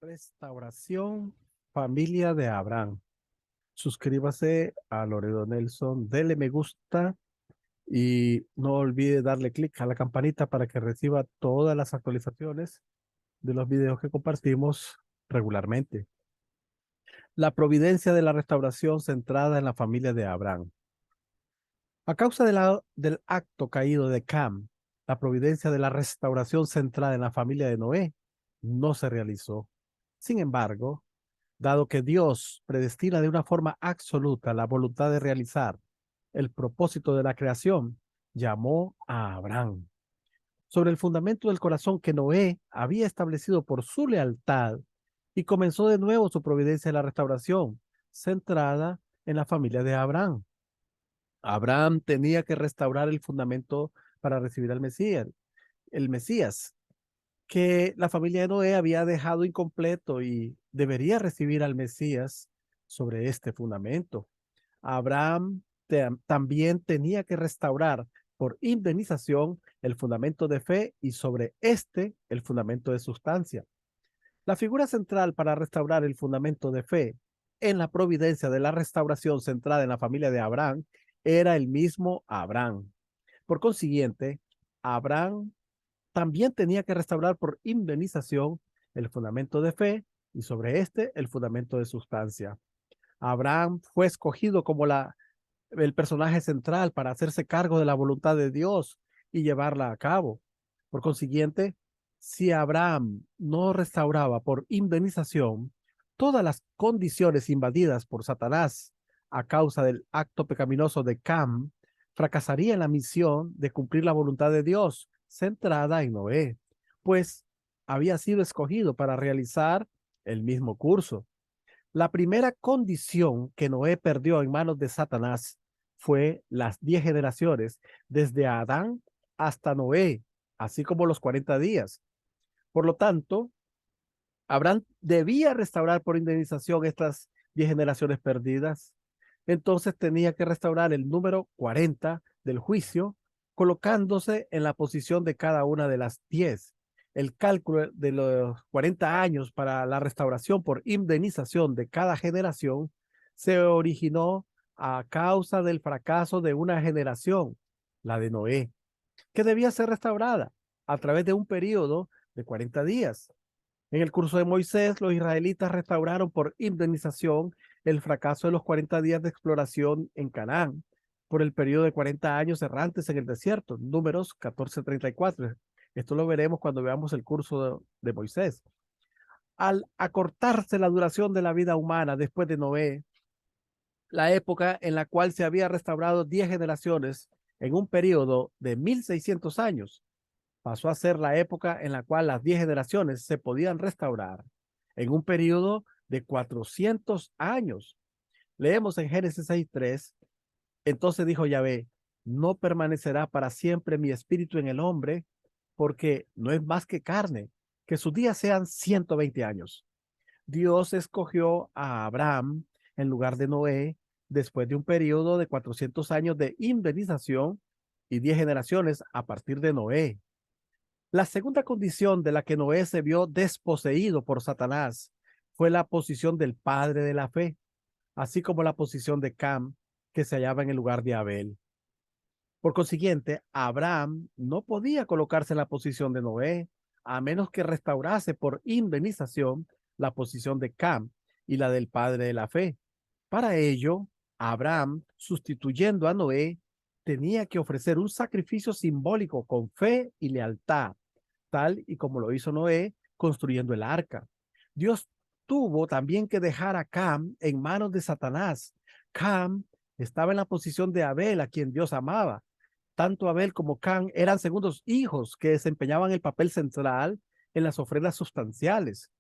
Restauración, familia de Abraham. Suscríbase a Loredo Nelson, dele me gusta y no olvide darle clic a la campanita para que reciba todas las actualizaciones de los videos que compartimos regularmente. La providencia de la restauración centrada en la familia de Abraham. A causa del acto caído de Cam, la providencia de la restauración centrada en la familia de Noé no se realizó. Sin embargo, dado que Dios predestina de una forma absoluta la voluntad de realizar el propósito de la creación, llamó a Abraham. Sobre el fundamento del corazón que Noé había establecido por su lealtad y comenzó de nuevo su providencia de la restauración, centrada en la familia de Abraham. Abraham tenía que restaurar el fundamento para recibir al Mesías, el Mesías, que la familia de Noé había dejado incompleto y debería recibir al Mesías sobre este fundamento. Abraham también tenía que restaurar por indemnización el fundamento de fe y sobre este el fundamento de sustancia. La figura central para restaurar el fundamento de fe en la providencia de la restauración centrada en la familia de Abraham era el mismo Abraham. Por consiguiente, Abraham también tenía que restaurar por indemnización el fundamento de fe y sobre este el fundamento de sustancia. Abraham fue escogido como el personaje central para hacerse cargo de la voluntad de Dios y llevarla a cabo. Por consiguiente, si Abraham no restauraba por indemnización todas las condiciones invadidas por Satanás a causa del acto pecaminoso de Cam, fracasaría en la misión de cumplir la voluntad de Dios centrada en Noé, pues había sido escogido para realizar el mismo curso. La primera condición que Noé perdió en manos de Satanás fue las 10 generaciones, desde Adán hasta Noé, así como los 40 días. Por lo tanto, Abraham debía restaurar por indemnización estas 10 generaciones perdidas. Entonces tenía que restaurar el número 40 del juicio, colocándose en la posición de cada una de las 10. El cálculo de los 40 años para la restauración por indemnización de cada generación se originó a causa del fracaso de una generación, la de Noé, que debía ser restaurada a través de un periodo de 40 días. En el curso de Moisés, los israelitas restauraron por indemnización el fracaso de los 40 días de exploración en Canaán por el periodo de 40 años errantes en el desierto, números 14:34. Esto lo veremos cuando veamos el curso de Moisés. Al acortarse la duración de la vida humana después de Noé, la época en la cual se había restaurado 10 generaciones en un periodo de 1600 años, pasó a ser la época en la cual las 10 generaciones se podían restaurar en un periodo de 400 años. Leemos en Génesis 6:3, entonces dijo Yahvé, no permanecerá para siempre mi espíritu en el hombre, porque no es más que carne, que sus días sean 120 años. Dios escogió a Abraham en lugar de Noé después de un periodo de 400 años de indemnización y 10 generaciones a partir de Noé. La segunda condición de la que Noé se vio desposeído por Satanás fue la posición del padre de la fe, así como la posición de Cam, que se hallaba en el lugar de Abel. Por consiguiente, Abraham no podía colocarse en la posición de Noé, a menos que restaurase por indemnización la posición de Cam y la del padre de la fe. Para ello, Abraham, sustituyendo a Noé, tenía que ofrecer un sacrificio simbólico con fe y lealtad, tal y como lo hizo Noé construyendo el arca. Dios tuvo también que dejar a Cam en manos de Satanás. Cam estaba en la posición de Abel, a quien Dios amaba. Tanto Abel como Cam eran segundos hijos que desempeñaban el papel central en las ofrendas sustanciales.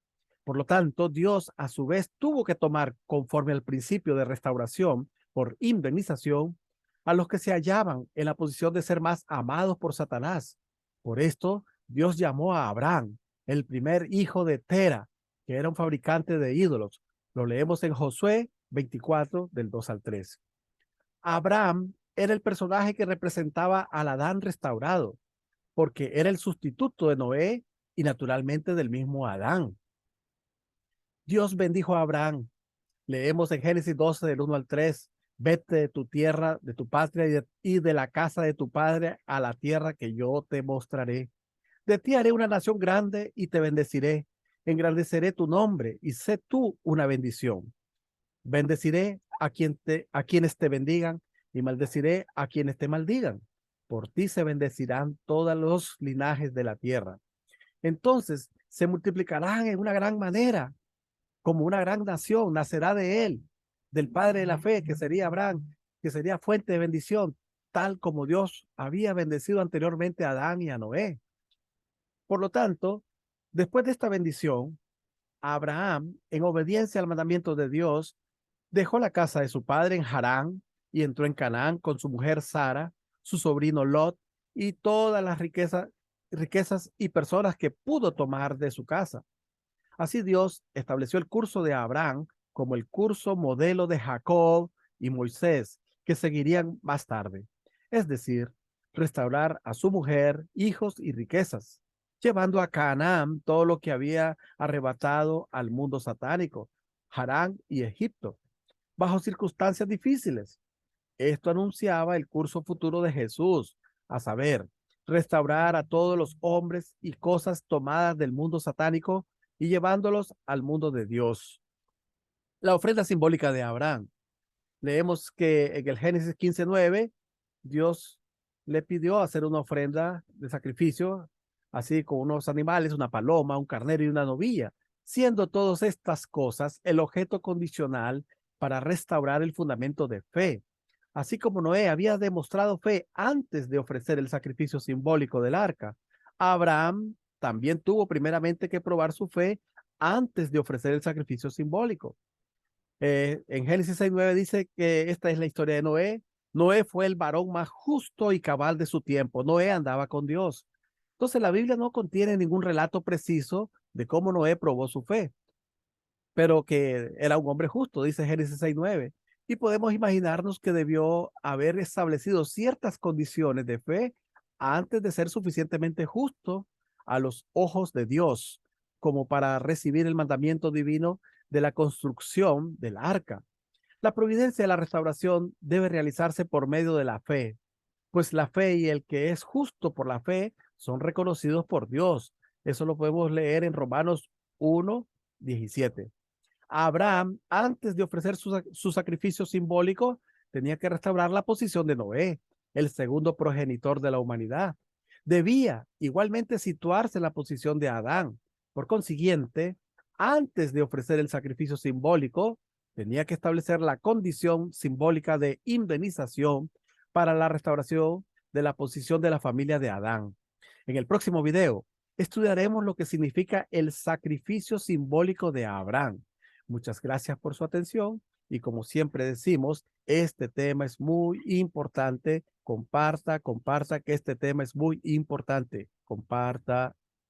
Por lo tanto, Dios a su vez tuvo que tomar, conforme al principio de restauración por indemnización, a los que se hallaban en la posición de ser más amados por Satanás. Por esto, Dios llamó a Abraham, el primer hijo de Tera, que era un fabricante de ídolos. Lo leemos en Josué 24, del 2 al 3. Abraham era el personaje que representaba al Adán restaurado, porque era el sustituto de Noé y naturalmente del mismo Adán. Dios bendijo a Abraham. Leemos en Génesis 12, del 1 al 3. Vete de tu tierra, de tu patria y de la casa de tu padre a la tierra que yo te mostraré. De ti haré una nación grande y te bendeciré. Engrandeceré tu nombre y sé tú una bendición. Bendeciré a quienes te bendigan y maldeciré a quienes te maldigan. Por ti se bendecirán todos los linajes de la tierra. Entonces se multiplicarán en una gran manera, como una gran nación, nacerá de él, del padre de la fe, que sería Abraham, que sería fuente de bendición, tal como Dios había bendecido anteriormente a Adán y a Noé. Por lo tanto, después de esta bendición, Abraham, en obediencia al mandamiento de Dios, dejó la casa de su padre en Harán y entró en Canaán con su mujer Sara, su sobrino Lot y todas las riquezas y personas que pudo tomar de su casa. Así Dios estableció el curso de Abraham como el curso modelo de Jacob y Moisés, que seguirían más tarde. Es decir, restaurar a su mujer, hijos y riquezas, llevando a Canaán todo lo que había arrebatado al mundo satánico, Harán y Egipto, bajo circunstancias difíciles. Esto anunciaba el curso futuro de Jesús, a saber, restaurar a todos los hombres y cosas tomadas del mundo satánico y llevándolos al mundo de Dios. La ofrenda simbólica de Abraham. Leemos que en el Génesis 15:9, Dios le pidió hacer una ofrenda de sacrificio, así con unos animales, una paloma, un carnero y una novilla, siendo todas estas cosas el objeto condicional para restaurar el fundamento de fe. Así como Noé había demostrado fe antes de ofrecer el sacrificio simbólico del arca, Abraham también tuvo primeramente que probar su fe antes de ofrecer el sacrificio simbólico. En Génesis 6:9 dice que esta es la historia de Noé. Noé fue el varón más justo y cabal de su tiempo. Noé andaba con Dios. Entonces la Biblia no contiene ningún relato preciso de cómo Noé probó su fe, pero que era un hombre justo, dice Génesis 6:9. Y podemos imaginarnos que debió haber establecido ciertas condiciones de fe antes de ser suficientemente justo a los ojos de Dios, como para recibir el mandamiento divino de la construcción del arca. La providencia de la restauración debe realizarse por medio de la fe, pues la fe y el que es justo por la fe son reconocidos por Dios. Eso lo podemos leer en Romanos 1:17. Abraham, antes de ofrecer su sacrificio simbólico, tenía que restaurar la posición de Noé, el segundo progenitor de la humanidad. Debía igualmente situarse en la posición de Adán. Por consiguiente, antes de ofrecer el sacrificio simbólico, tenía que establecer la condición simbólica de indemnización para la restauración de la posición de la familia de Adán. En el próximo video, estudiaremos lo que significa el sacrificio simbólico de Abraham. Muchas gracias por su atención y como siempre decimos, este tema es muy importante. Comparta que este tema es muy importante. Comparta.